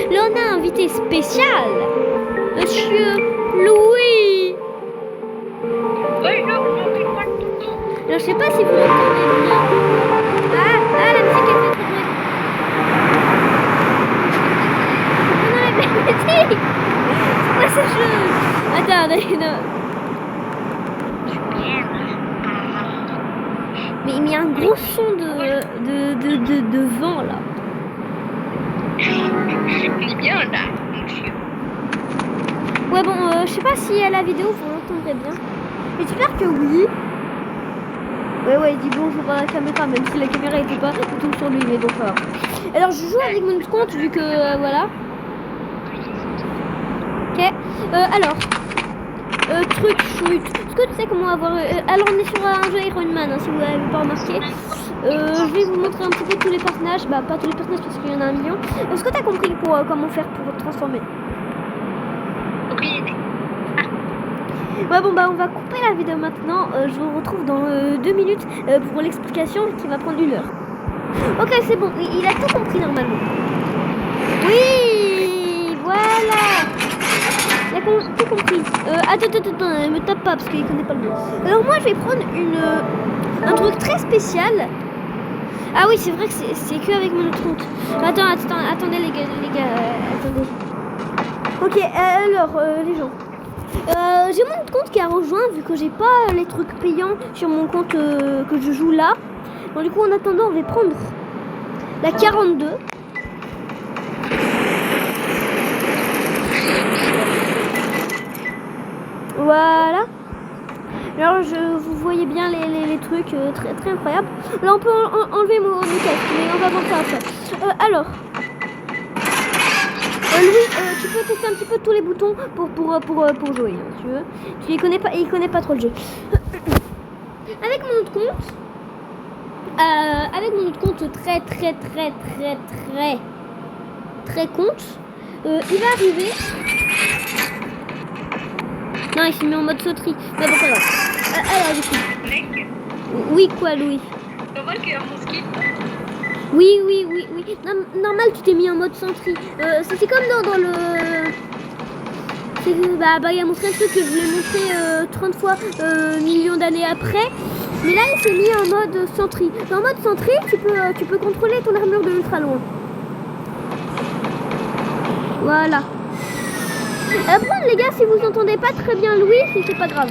Là, on a un invité spécial. Monsieur Louis. Bonjour, je suis pas tout. Alors, je sais pas si vous m'entendez bien. Ah, la musique est très bruit. Non, la musique. C'est quoi ce jeu? Attends, non. Mais il y a un gros son de vent là. C'est bien là, monsieur. Ouais bon, je sais pas si à la vidéo vous l'entendrez bien. J'espère que oui. Ouais, il dit bonjour à la caméra, même si la caméra était pas du tout sur lui, mais bon, ça va. Alors je joue avec mon compte vu que voilà. Ok. Alors, truc shoot. Est-ce que tu sais comment avoir... alors on est sur un jeu Iron Man, hein, si vous l'avez pas remarqué. Je vais vous montrer un petit peu tous les personnages. Bah pas tous les personnages parce qu'il y en a un million. Est-ce que tu as compris pour, comment faire pour transformer? Aucune idée. Ouais bon bah on va couper la vidéo maintenant. Je vous retrouve dans 2 minutes pour l'explication qui va prendre 1 heure. Ok c'est bon, il a tout compris normalement. Oui, voilà. Il a tout compris. Attends, me tape pas parce qu'il connaît pas le mot. Alors moi je vais prendre un truc très spécial. Ah oui c'est vrai que c'est que avec mon autre compte. Attendez les gars, attendez. Ok alors les gens. J'ai mon autre compte qui a rejoint vu que j'ai pas les trucs payants sur mon compte que je joue là. Donc du coup en attendant on va prendre la 42. Voilà. Alors vous voyez bien les trucs très très incroyables. Là on peut enlever mon casque mais on va voir ça après. Alors Louis, tu peux tester un petit peu tous les boutons pour jouer, hein, si tu veux. Il connaît pas trop le jeu. Avec mon autre compte, très compte, il va arriver. Non, il s'est mis en mode sauterie. Mais bon, ça va. Alors, du coup. Mec, Oui, quoi, Louis? on voit qu'il y a un mosquito. Oui. Normal, tu t'es mis en mode sentry. C'est comme dans le... il y a montré un truc que je voulais montrer 30 fois millions d'années après. Mais là, il s'est mis en mode sentry. En mode sentry, tu peux contrôler ton armure de ultra loin. Voilà. Après, les gars, si vous entendez pas très bien Louis, c'est pas grave.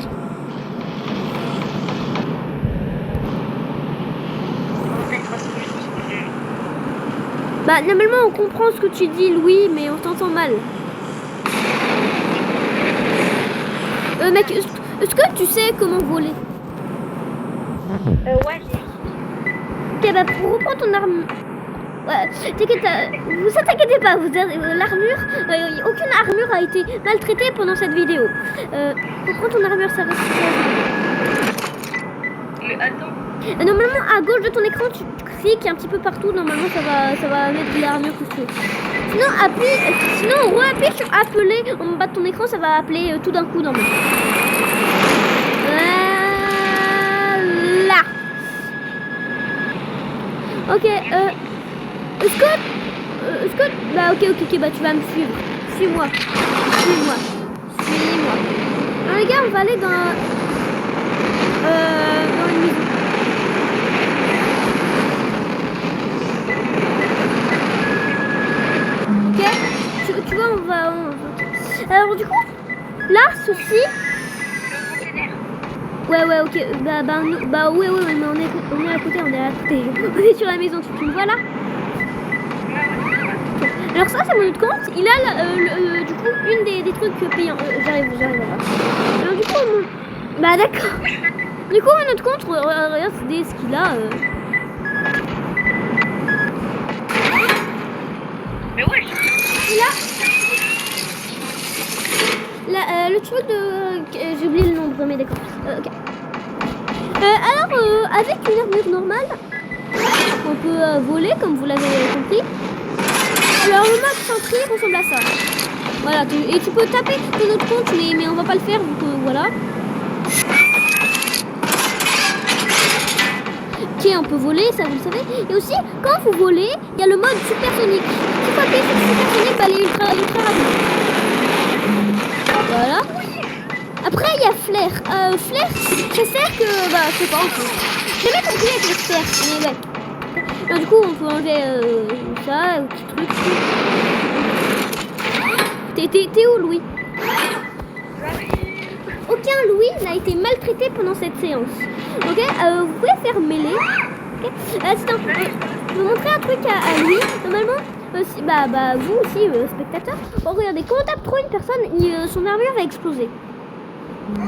Bah normalement on comprend ce que tu dis Louis mais on t'entend mal. Mec, est-ce que tu sais comment voler? Ouais. Ok bah pour reprendre ton arme. Ouais, vous inquiétez pas, l'armure, aucune armure a été maltraitée pendant cette vidéo. Pour prendre ton armure ça va se faire. Mais attends. Normalement à gauche de ton écran tu cliques un petit peu partout, normalement ça va mettre de l'armure que tu veux. Sinon re-appuie sur appeler en bas de ton écran, ça va appeler tout d'un coup normalement. Voilà. Ok, est-ce que bah ok, bah tu vas me suivre. Suis-moi. Alors les gars, on va aller dans une maison. Ok, tu vois, on va. Alors du coup, là, ceci. Ouais, ok. Ouais, mais on est à côté. On est sur la maison, tu me vois là? Alors ça, c'est mon autre compte. Il a du coup une des trucs payants. J'arrive là. Alors du coup, bah d'accord. Du coup, mon autre compte, regarde ce qu'il a. Mais ouais. Le truc de... j'ai oublié le nom, mais d'accord. Ok. Alors, avec une armure normale, on peut voler, comme vous l'avez compris. Alors, le mode sentry ressemble à ça. Voilà, et tu peux taper ton autre compte, mais on va pas le faire, donc voilà. Ok, on peut voler, ça vous le savez. Et aussi, quand vous volez, il y a le mode supersonique. Si vous appuyez sur supersonique, bah, il est ultra rapide. Voilà. Après, il y a flair. Flair, ça sert que... Bah, je sais pas, en fait. J'ai jamais compris avec les flairs, mais ouais. Alors, du coup, on peut enlever ça, un petit truc. T'es où, Louis? Aucun Louis n'a été maltraité pendant cette séance. Ok, vous pouvez faire mêler. Ok, attends, je vais montrer un truc à Louis. Normalement, vous aussi, spectateurs. Bon, regardez, quand on tape trop une personne, son armure va exploser. Ne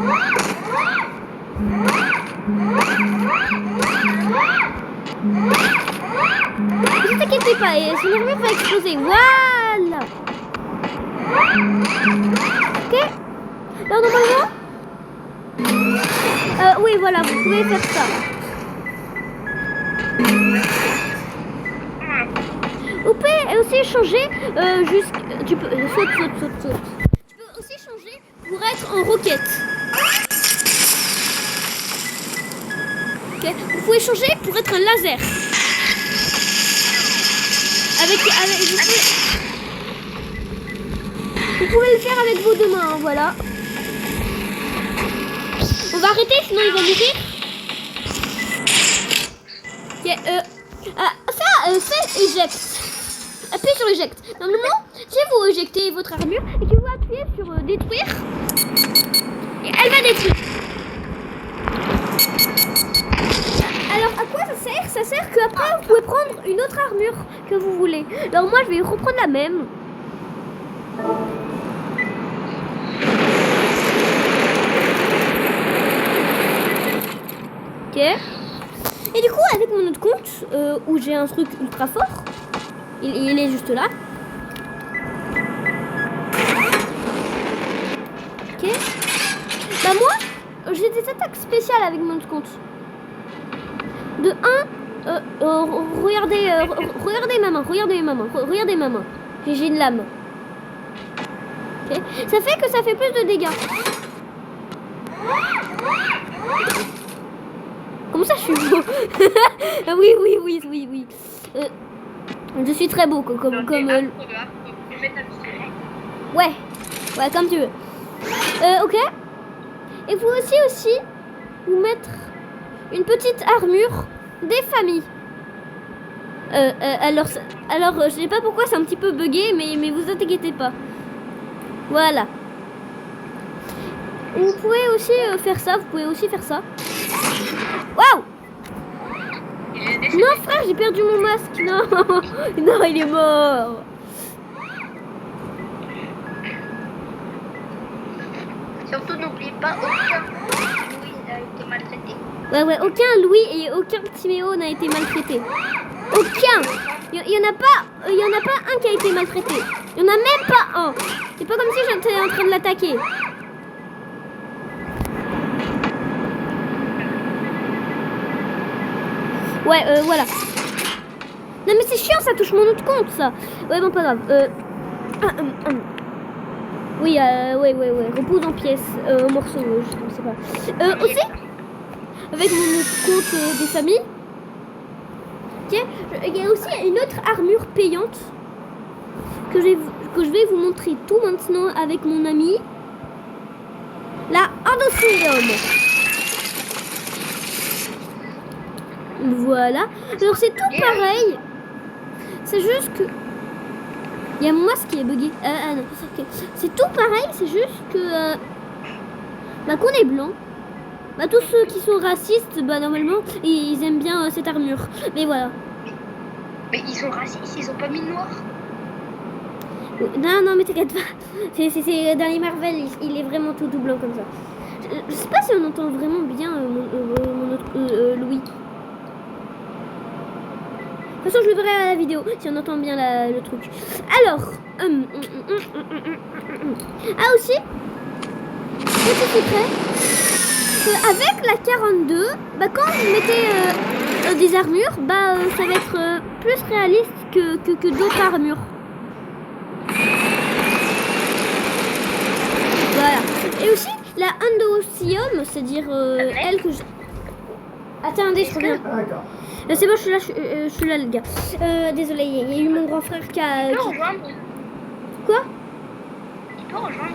vous inquiétez pas, son armure va exploser. Voilà. Ok. Alors normalement, oui, voilà, vous pouvez faire ça. Vous pouvez aussi changer tu peux saute. Tu peux aussi changer pour être en roquette. Ok. Vous pouvez changer pour être un laser. Vous pouvez le faire avec vos deux mains, voilà. On va arrêter, sinon il va mourir. Ok, c'est éjecte. Appuyez sur éjecte. Normalement, si vous éjectez votre armure et que vous appuyez sur détruire, et elle va détruire. Alors à quoi ça sert? Ça sert qu'après vous pouvez prendre une autre armure que vous voulez. Alors moi je vais reprendre la même. Ok. Et du coup avec mon autre compte où j'ai un truc ultra fort, il est juste là. Ok. Bah moi j'ai des attaques spéciales avec mon autre compte. De 1, regardez ma main. J'ai une lame. Okay. Ça fait plus de dégâts. Comment ça je suis beau? Oui. Je suis très beau comme ouais, comme tu veux. Ok. Et vous aussi vous mettre une petite armure des familles. Alors je sais pas pourquoi c'est un petit peu bugué, mais vous inquiétez pas. Voilà. Vous pouvez aussi faire ça. Waouh! Non frère, j'ai perdu mon masque. Non, non, il est mort. Surtout n'oubliez pas, aucun Louis n'a été maltraité. Ouais, aucun Louis et aucun Timéo n'a été maltraité. Aucun. Il y en a pas un qui a été maltraité. Il y en a même pas un. C'est pas comme si j'étais en train de l'attaquer. Ouais, voilà. Non mais c'est chiant, ça touche mon autre compte, ça. Ouais, bon, pas grave. Oui, ouais. Repose en pièces, en morceaux, je sais pas. Aussi, avec mon autre compte des familles. Ok, il y a aussi une autre armure payante que je vais vous montrer tout maintenant avec mon ami. La Endocium. Voilà. Alors c'est tout pareil. C'est juste que il y a mon masque qui est bugué. Non. Okay. C'est tout pareil. C'est juste que qu'on est blanc. Tous ceux qui sont racistes, normalement, ils aiment bien cette armure. Mais voilà. Mais ils sont racistes. Ils ont pas mis de noir. Non, mais t'inquiète pas. C'est dans les Marvel, il est vraiment tout blanc comme ça. Je sais pas si on entend vraiment bien mon autre Louis. De toute façon, je le verrai à la vidéo si on entend bien le truc. Alors, aussi, petit secret, avec la 42, quand vous mettez des armures, ça va être plus réaliste que d'autres armures. Voilà. Et aussi, la Endocium, c'est-à-dire elle que je... Attendez, je reviens. C'est bon, je suis là, les gars. Désolé, il y a eu mon grand frère qui a... Il peut rejoindre. Quoi? Il peut rejoindre.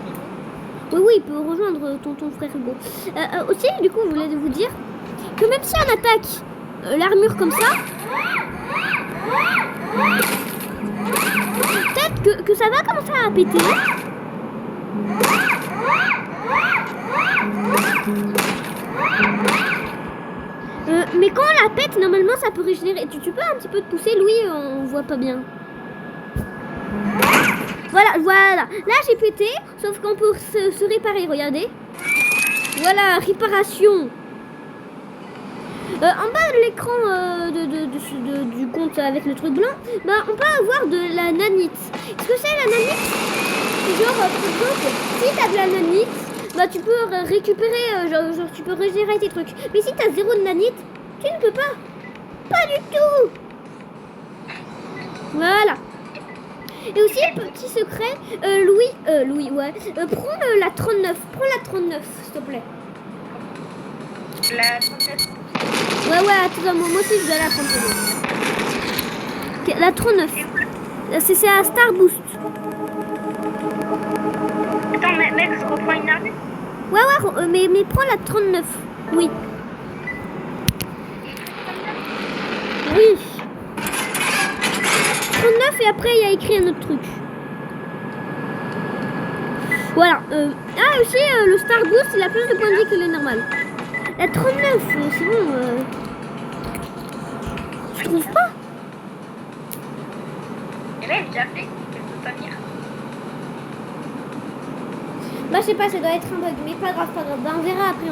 Oui, il peut rejoindre ton frère Hugo. Aussi, du coup, je voulais vous dire que même si on attaque l'armure comme ça, peut-être que ça va commencer à péter. Mais quand on la pète, normalement, ça peut régénérer. Tu peux un petit peu te pousser, Louis, on voit pas bien. Voilà. Là, j'ai pété, sauf qu'on peut se réparer, regardez. Voilà, réparation. En bas de l'écran du compte avec le truc blanc, bah, on peut avoir de la nanite. Ce que c'est la nanite, c'est genre, par exemple, si t'as de la nanite, bah, tu peux récupérer, genre tu peux régénérer tes trucs. Mais si t'as 0 de nanite, tu ne peux pas. Pas du tout. Voilà. Et aussi, petit secret, Louis, ouais. Prends la 39. Prends la 39, s'il te plaît. La 39. Ouais, attends, moi aussi je dois la prendre. Okay, la 39. C'est à Star Boost. Attends, mec, je reprends une arme. Ouais, mais prends la 39. Oui. Oui. 39 et après il y a écrit un autre truc. Voilà. Aussi, le Star Boost, il a plus de points de vie que le normal. La 39, c'est bon. Je trouve pas. Et là, elle déjà fait. Elle peut pas venir. Bah, je sais pas, ça doit être un bug. Mais pas grave. Bah, on verra après.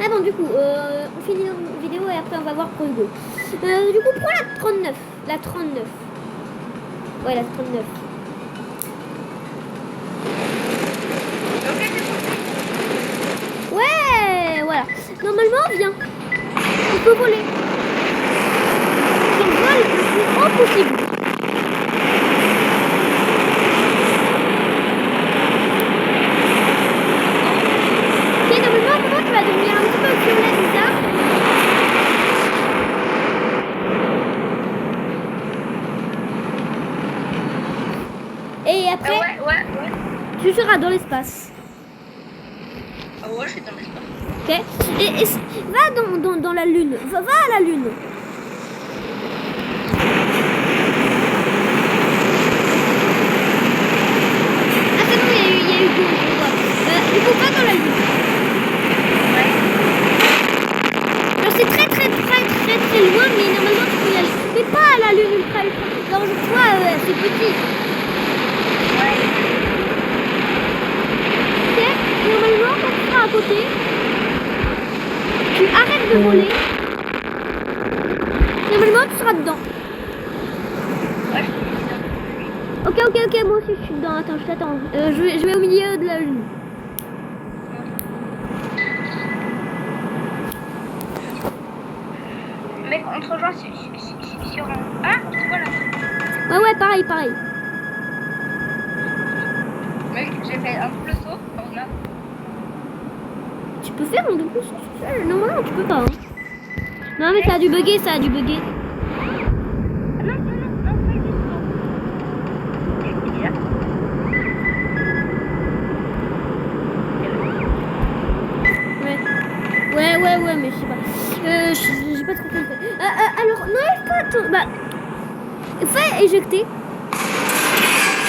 Ah bon, du coup, on finit la vidéo et après on va voir pour Hugo. Du coup, prends la 39. La 39. Ouais, la 39. Ouais, voilà. Normalement, on vient. On peut voler. On vole le plus haut possible. Ok, normalement, comment tu vas devenir un petit peu violet, bizarre. Et après, Ouais. tu seras dans l'espace. Ah ouais, je suis dans l'espace. Ok. Et va dans la lune. Va à la lune. Ah c'est bon, il y a eu Hugo, je vois. Il faut pas dans la lune. Ouais. Alors c'est très loin, mais normalement tu peux y aller. Mais pas à la lune ultra. Alors je vois, c'est petit. Ouais. Ok. Normalement, quand tu seras à côté, tu arrêtes de voler. Normalement, tu seras dedans. Ouais, je suis dedans. Ok, moi aussi je suis dedans. Attends, je t'attends. Je vais au milieu de la lune. Mec, on se rejoint sur un... Ah, voilà. Ouais, pareil. Mec, j'ai fait un double saut. On a... Tu peux faire un double saut tout seul? Non, tu peux pas. Hein. Non, mais ça a dû bugger. Ah, non, pas du tout. Il est là. Ouais, mais je sais pas. J'ai pas trop compris. Alors, n'enlève pas ton... Bah, fais éjecter.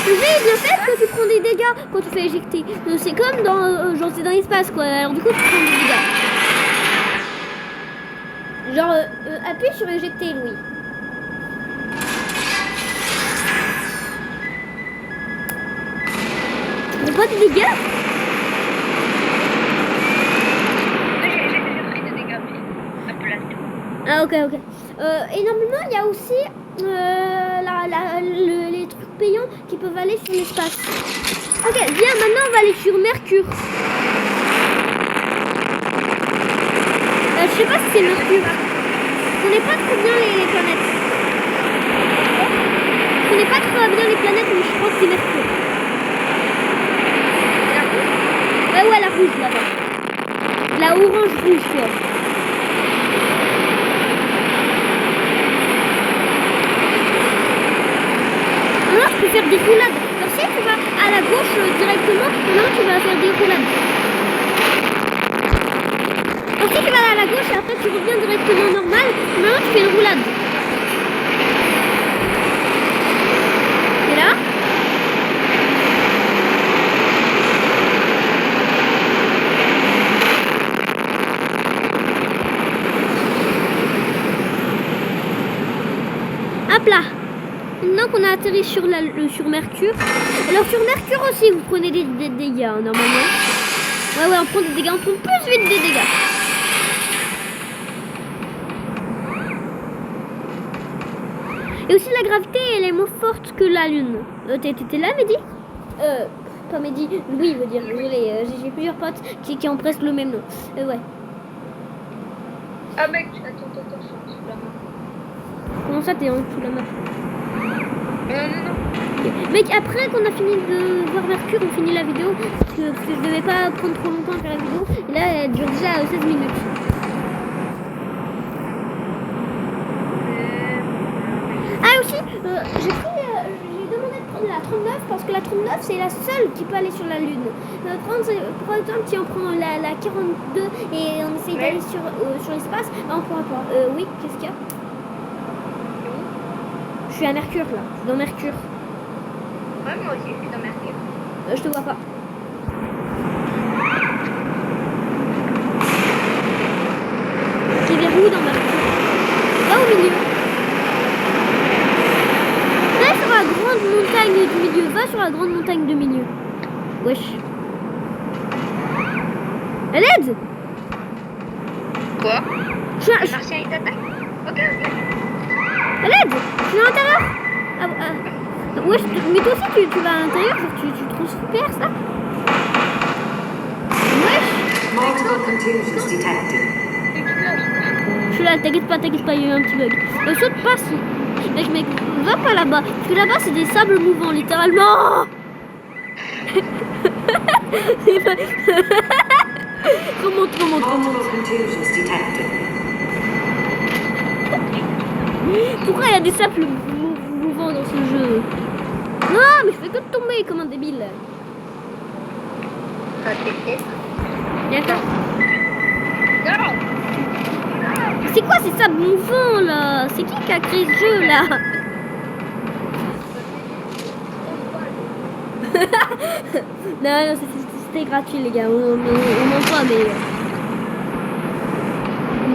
Le jeu est bien fait parce que tu prends des dégâts quand tu fais éjecter. C'est comme dans... genre, c'est dans l'espace, quoi. Alors, du coup, tu prends des dégâts. Genre, appuie sur éjecter, Louis. Tu prends des dégâts? J'ai pris des dégâts, mais un peu là, c'est bon. Ah, ok. Et normalement, il y a aussi les trucs payants qui peuvent aller sur l'espace. Ok, viens, maintenant on va aller sur Mercure. Je sais pas si c'est Mercure. Je connais pas trop bien les planètes. Je connais pas trop bien les planètes, mais je crois que c'est Mercure. Ouais, la rouge là-bas. La orange-rouge, quoi. faire des roulades. Alors si tu vas à la gauche directement, maintenant tu vas faire des roulades. Alors si tu vas à la gauche et après tu reviens directement normal, maintenant tu fais une roulade. Et là hop là. Maintenant qu'on a atterri sur, sur Mercure. Alors sur Mercure aussi vous prenez des dégâts hein, normalement. Ouais on prend des dégâts, on prend plus vite des dégâts. Et aussi la gravité elle est moins forte que la Lune. T'étais là Mehdi pas Mehdi, Louis veut dire, désolé, j'ai plusieurs potes qui ont presque le même nom. Ouais. Ah mec, attends, je suis sous la main. Comment ça t'es en dessous la map? Non. Mec, après qu'on a fini de voir Mercure, on finit la vidéo. Parce que je devais pas prendre trop longtemps à faire la vidéo. Et là, elle dure déjà 16 minutes. Ah aussi, j'ai demandé de prendre la 39 parce que la 39 c'est la seule qui peut aller sur la Lune. Par exemple, si on prend la 42 et on essaye d'aller sur l'espace, on pourra pas. Oui, qu'est-ce qu'il y a? Je suis à Mercure là, je suis dans Mercure. Ouais, moi aussi, je suis dans Mercure. Je te vois pas. T'es vers où dans Mercure? Va au milieu. Va sur la grande montagne du milieu. Va sur la grande montagne du milieu. Wesh. À l'aide! Quoi? Je Le martien il t'attaque? Ok. À l'aide! Je suis à l'intérieur! Wesh, mais toi aussi tu vas à l'intérieur, genre tu trouves super ça? Wesh! Multiple contusions detected. Je suis là, t'inquiète pas, il y a eu un petit bug. Saute pas, mec, va pas là-bas. Parce que là-bas, c'est des sables mouvants, littéralement. remonte. Multiple contusions detected. Pourquoi il y a des sables mouvants dans ce jeu? Non, mais je fais que de tomber comme un débile. Ça t'étais. D'accord. Non. C'est quoi ces sables mouvants là? C'est qui a créé ce jeu là? Non, c'était gratuit les gars, on ment pas mais...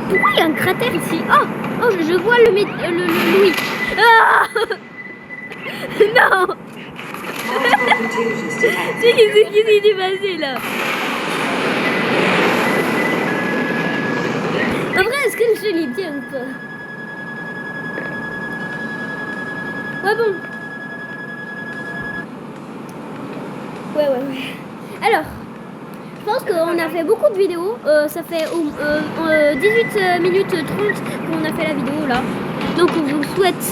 Pourquoi il y a un cratère ici? Oh, je vois le Louis. Ah non. C'est qui s'est passé là? En vrai, est-ce que le jeu est bien ou pas? Ouais bon. Ouais. Alors, je pense qu'on a fait beaucoup de vidéos. Ça fait 18 minutes 30 qu'on a fait la vidéo là. Donc on vous souhaite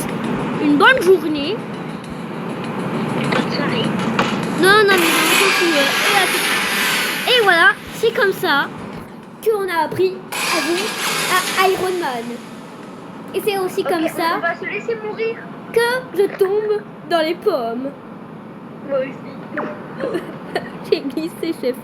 une bonne journée. Bonne soirée. Non, mais on s'en fout. Et voilà, c'est comme ça qu'on a appris à jouer à Iron Man. Et c'est aussi comme ça On va se laisser mourir. que je tombe dans les pommes. Moi aussi. J'ai glissé, chef.